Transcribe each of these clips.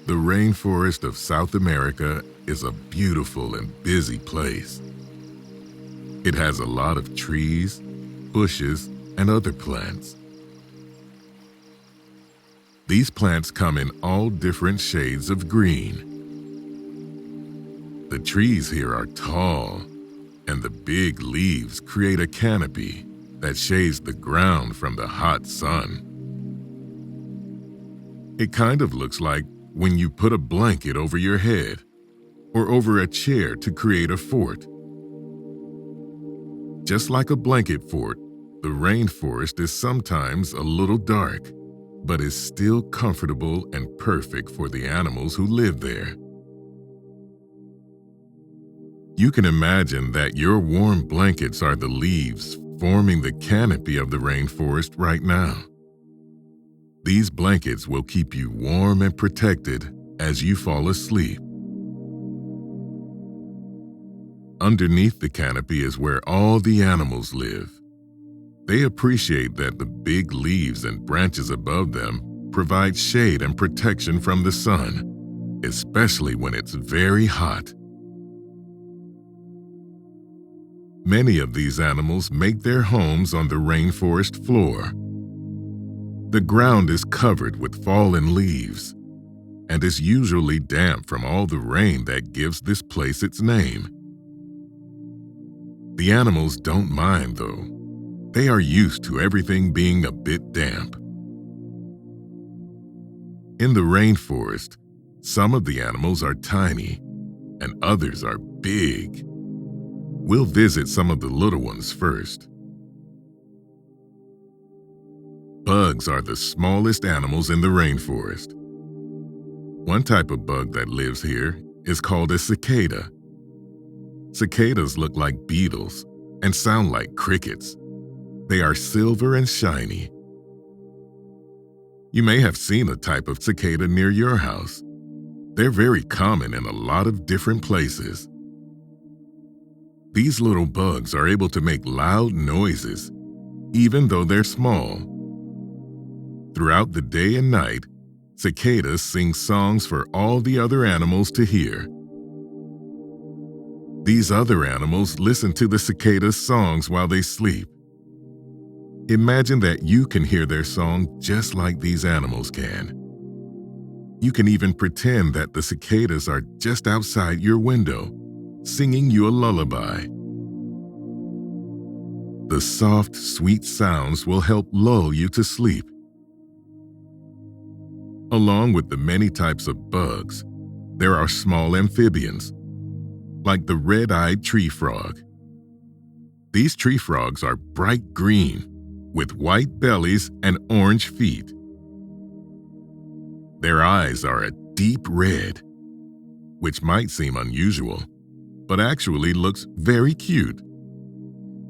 The rainforest of South America is a beautiful and busy place. It has a lot of trees, bushes, and other plants. These plants come in all different shades of green. The trees here are tall, and the big leaves create a canopy that shades the ground from the hot sun. It kind of looks like when you put a blanket over your head or over a chair to create a fort. Just like a blanket fort, the rainforest is sometimes a little dark, but is still comfortable and perfect for the animals who live there. You can imagine that your warm blankets are the leaves forming the canopy of the rainforest right now. These blankets will keep you warm and protected as you fall asleep. Underneath the canopy is where all the animals live. They appreciate that the big leaves and branches above them provide shade and protection from the sun, especially when it's very hot. Many of these animals make their homes on the rainforest floor. The ground is covered with fallen leaves and is usually damp from all the rain that gives this place its name. The animals don't mind, though. They are used to everything being a bit damp. In the rainforest, some of the animals are tiny and others are big. We'll visit some of the little ones first. Bugs are the smallest animals in the rainforest. One type of bug that lives here is called a cicada. Cicadas look like beetles and sound like crickets. They are silver and shiny. You may have seen a type of cicada near your house. They're very common in a lot of different places. These little bugs are able to make loud noises, even though they're small. Throughout the day and night, cicadas sing songs for all the other animals to hear. These other animals listen to the cicadas' songs while they sleep. Imagine that you can hear their song just like these animals can. You can even pretend that the cicadas are just outside your window, singing you a lullaby. The soft, sweet sounds will help lull you to sleep. Along with the many types of bugs, there are small amphibians, like the red-eyed tree frog. These tree frogs are bright green, with white bellies and orange feet. Their eyes are a deep red, which might seem unusual, but actually looks very cute.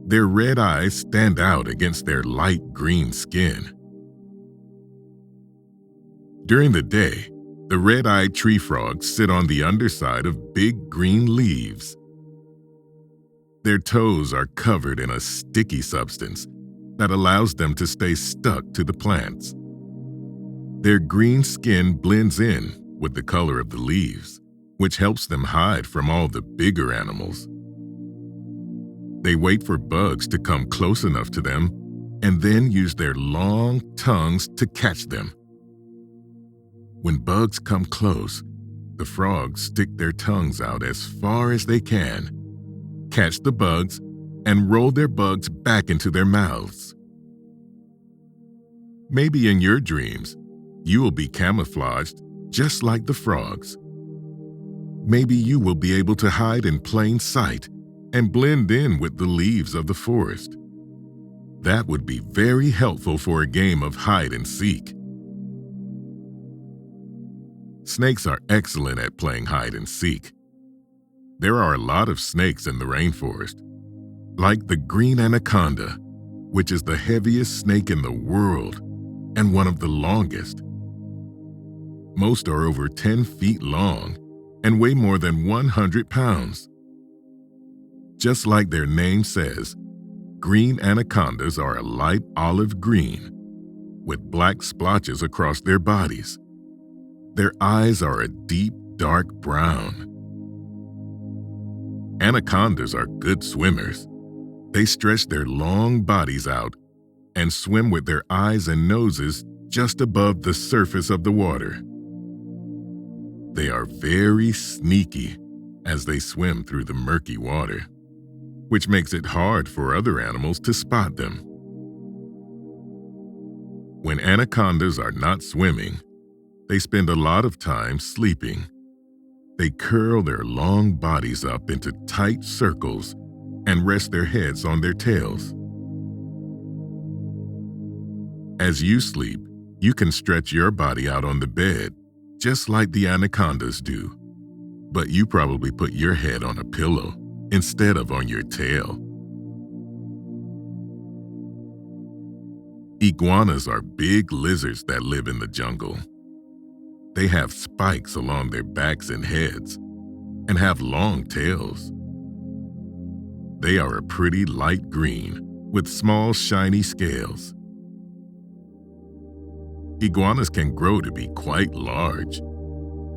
Their red eyes stand out against their light green skin. During the day, the red-eyed tree frogs sit on the underside of big green leaves. Their toes are covered in a sticky substance that allows them to stay stuck to the plants. Their green skin blends in with the color of the leaves, which helps them hide from all the bigger animals. They wait for bugs to come close enough to them and then use their long tongues to catch them. When bugs come close, the frogs stick their tongues out as far as they can, catch the bugs, and roll their bugs back into their mouths. Maybe in your dreams, you will be camouflaged just like the frogs. Maybe you will be able to hide in plain sight and blend in with the leaves of the forest. That would be very helpful for a game of hide and seek. Snakes are excellent at playing hide and seek. There are a lot of snakes in the rainforest, like the green anaconda, which is the heaviest snake in the world and one of the longest. Most are over 10 feet long and weigh more than 100 pounds. Just like their name says, green anacondas are a light olive green with black splotches across their bodies. Their eyes are a deep, dark brown. Anacondas are good swimmers. They stretch their long bodies out and swim with their eyes and noses just above the surface of the water. They are very sneaky as they swim through the murky water, which makes it hard for other animals to spot them. When anacondas are not swimming, they spend a lot of time sleeping. They curl their long bodies up into tight circles and rest their heads on their tails. As you sleep, you can stretch your body out on the bed, just like the anacondas do. But you probably put your head on a pillow instead of on your tail. Iguanas are big lizards that live in the jungle. They have spikes along their backs and heads and have long tails. They are a pretty light green with small shiny scales. Iguanas can grow to be quite large.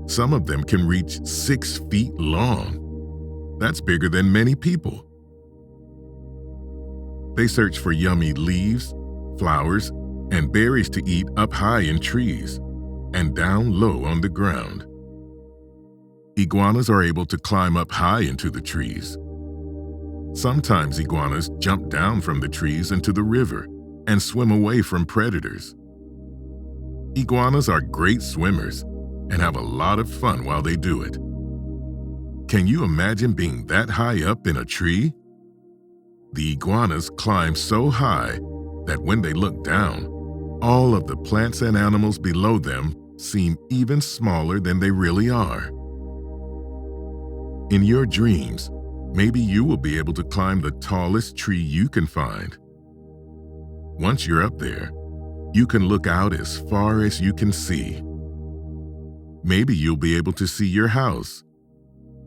Some of them can reach 6 feet long. That's bigger than many people. They search for yummy leaves, flowers, and berries to eat up high in trees and down low on the ground. Iguanas are able to climb up high into the trees. Sometimes iguanas jump down from the trees into the river and swim away from predators. Iguanas are great swimmers and have a lot of fun while they do it. Can you imagine being that high up in a tree? The iguanas climb so high that when they look down, all of the plants and animals below them seem even smaller than they really are. In your dreams, maybe you will be able to climb the tallest tree you can find. Once you're up there, you can look out as far as you can see. Maybe you'll be able to see your house,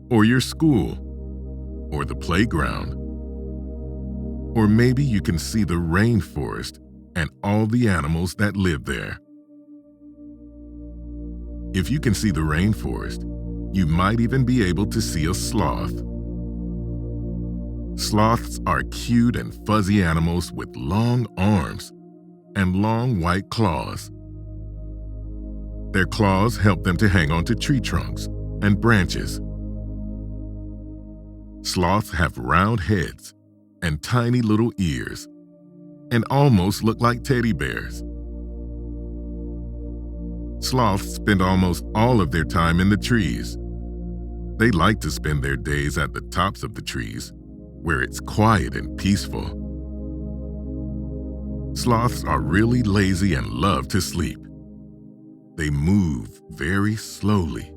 or your school, or the playground. Or maybe you can see the rainforest and all the animals that live there. If you can see the rainforest, you might even be able to see a sloth. Sloths are cute and fuzzy animals with long arms and long white claws. Their claws help them to hang onto tree trunks and branches. Sloths have round heads and tiny little ears and almost look like teddy bears. Sloths spend almost all of their time in the trees. They like to spend their days at the tops of the trees, where it's quiet and peaceful. Sloths are really lazy and love to sleep. They move very slowly,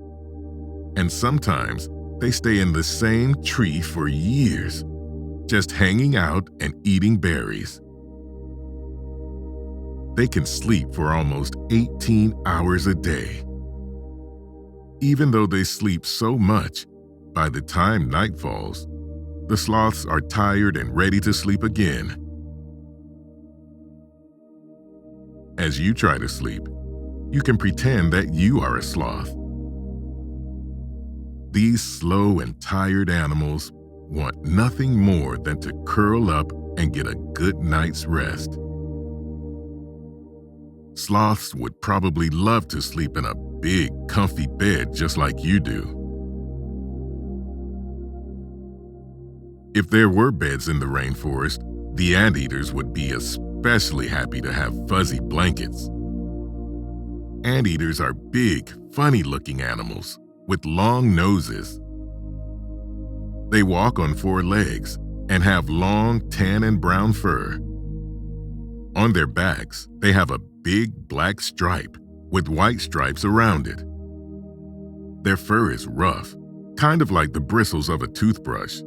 and sometimes they stay in the same tree for years, just hanging out and eating berries. They can sleep for almost 18 hours a day. Even though they sleep so much, by the time night falls, the sloths are tired and ready to sleep again. As you try to sleep, you can pretend that you are a sloth. These slow and tired animals want nothing more than to curl up and get a good night's rest. Sloths would probably love to sleep in a big, comfy bed just like you do. If there were beds in the rainforest, the anteaters would be especially happy to have fuzzy blankets. Anteaters are big, funny-looking animals with long noses. They walk on 4 legs and have long tan and brown fur. On their backs, they have a big black stripe with white stripes around it. Their fur is rough, kind of like the bristles of a toothbrush.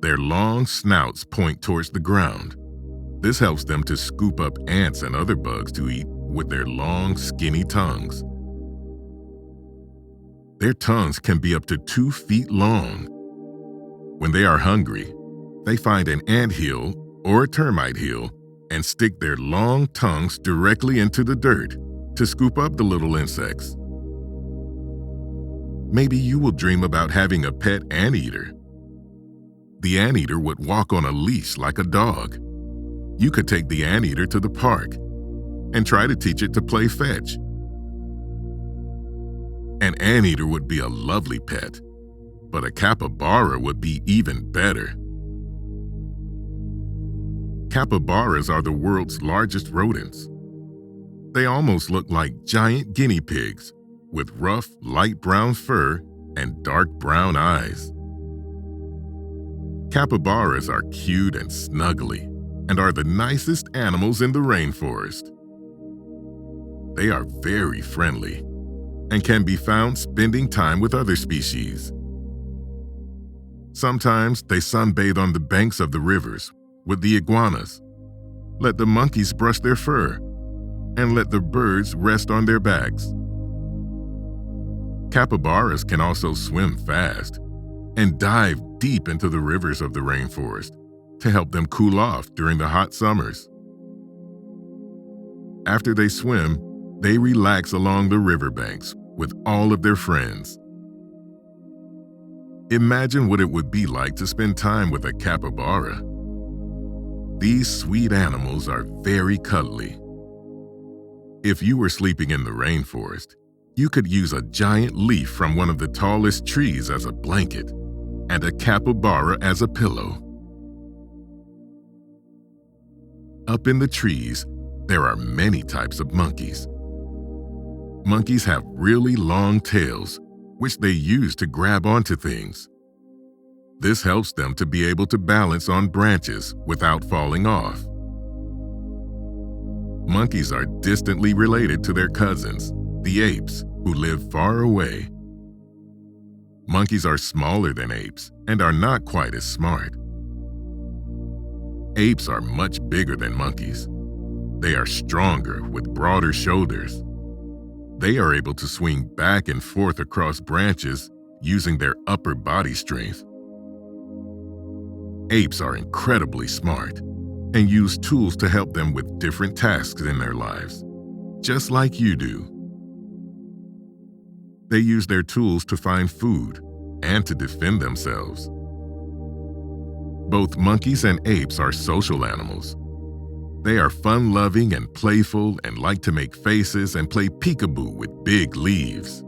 Their long snouts point towards the ground. This helps them to scoop up ants and other bugs to eat with their long, skinny tongues. Their tongues can be up to 2 feet long. When they are hungry, they find an anthill or a termite hill and stick their long tongues directly into the dirt, to scoop up the little insects. Maybe you will dream about having a pet anteater. The anteater would walk on a leash like a dog. You could take the anteater to the park and try to teach it to play fetch. An anteater would be a lovely pet, but a capybara would be even better. Capybaras are the world's largest rodents. They almost look like giant guinea pigs with rough, light brown fur and dark brown eyes. Capybaras are cute and snuggly and are the nicest animals in the rainforest. They are very friendly and can be found spending time with other species. Sometimes they sunbathe on the banks of the rivers with the iguanas, let the monkeys brush their fur, and let the birds rest on their backs. Capybaras can also swim fast and dive deep into the rivers of the rainforest to help them cool off during the hot summers. After they swim, they relax along the riverbanks with all of their friends. Imagine what it would be like to spend time with a capybara. These sweet animals are very cuddly. If you were sleeping in the rainforest, you could use a giant leaf from one of the tallest trees as a blanket and a capybara as a pillow. Up in the trees, there are many types of monkeys. Monkeys have really long tails, which they use to grab onto things. This helps them to be able to balance on branches without falling off. Monkeys are distantly related to their cousins, the apes, who live far away. Monkeys are smaller than apes and are not quite as smart. Apes are much bigger than monkeys. They are stronger with broader shoulders. They are able to swing back and forth across branches using their upper body strength. Apes are incredibly smart and use tools to help them with different tasks in their lives, just like you do. They use their tools to find food and to defend themselves. Both monkeys and apes are social animals. They are fun-loving and playful and like to make faces and play peekaboo with big leaves.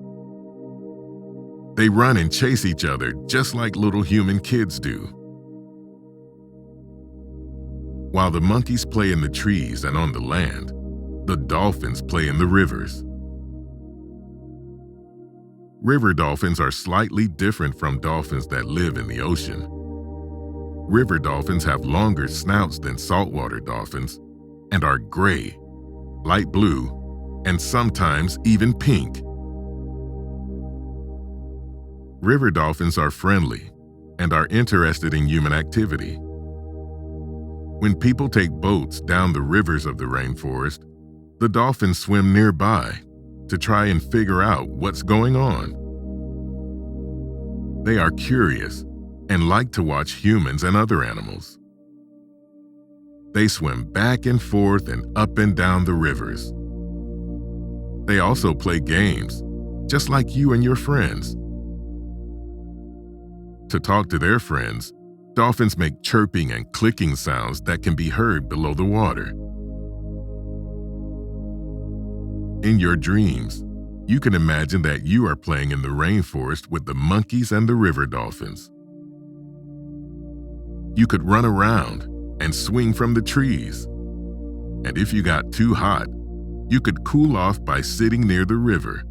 They run and chase each other just like little human kids do. While the monkeys play in the trees and on the land, the dolphins play in the rivers. River dolphins are slightly different from dolphins that live in the ocean. River dolphins have longer snouts than saltwater dolphins and are gray, light blue, and sometimes even pink. River dolphins are friendly and are interested in human activity. When people take boats down the rivers of the rainforest, the dolphins swim nearby to try and figure out what's going on. They are curious and like to watch humans and other animals. They swim back and forth and up and down the rivers. They also play games, just like you and your friends. To talk to their friends, dolphins make chirping and clicking sounds that can be heard below the water. In your dreams, you can imagine that you are playing in the rainforest with the monkeys and the river dolphins. You could run around and swing from the trees. And if you got too hot, you could cool off by sitting near the river.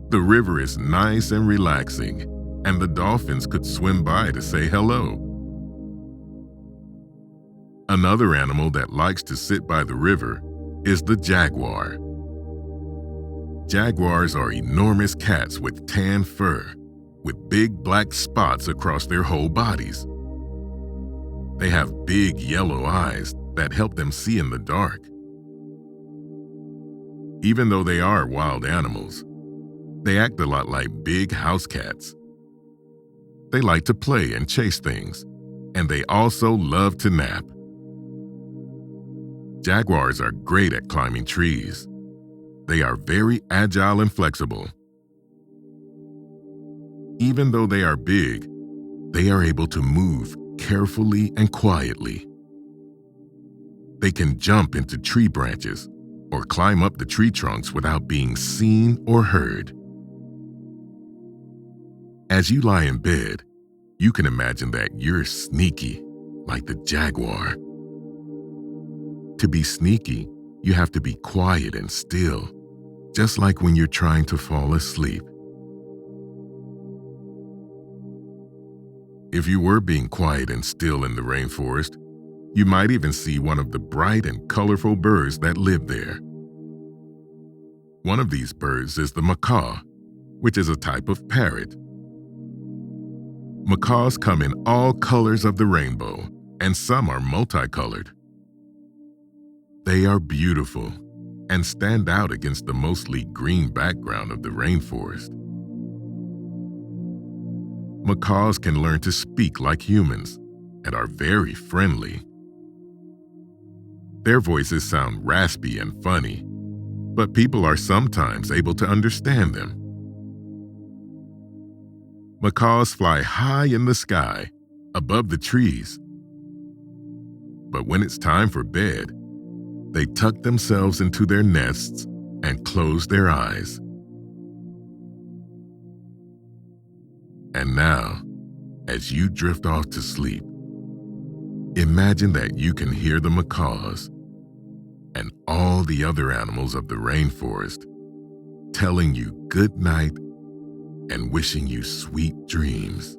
The river is nice and relaxing, and the dolphins could swim by to say hello. Another animal that likes to sit by the river is the jaguar. Jaguars are enormous cats with tan fur, with big black spots across their whole bodies. They have big yellow eyes that help them see in the dark. Even though they are wild animals, they act a lot like big house cats. They like to play and chase things, and they also love to nap. Jaguars are great at climbing trees. They are very agile and flexible. Even though they are big, they are able to move carefully and quietly. They can jump into tree branches or climb up the tree trunks without being seen or heard. As you lie in bed, you can imagine that you're sneaky, like the jaguar. To be sneaky, you have to be quiet and still, just like when you're trying to fall asleep. If you were being quiet and still in the rainforest, you might even see one of the bright and colorful birds that live there. One of these birds is the macaw, which is a type of parrot. Macaws come in all colors of the rainbow, and some are multicolored. They are beautiful and stand out against the mostly green background of the rainforest. Macaws can learn to speak like humans and are very friendly. Their voices sound raspy and funny, but people are sometimes able to understand them. Macaws fly high in the sky, above the trees. But when it's time for bed, they tuck themselves into their nests and close their eyes. And now, as you drift off to sleep, imagine that you can hear the macaws and all the other animals of the rainforest telling you good night and wishing you sweet dreams.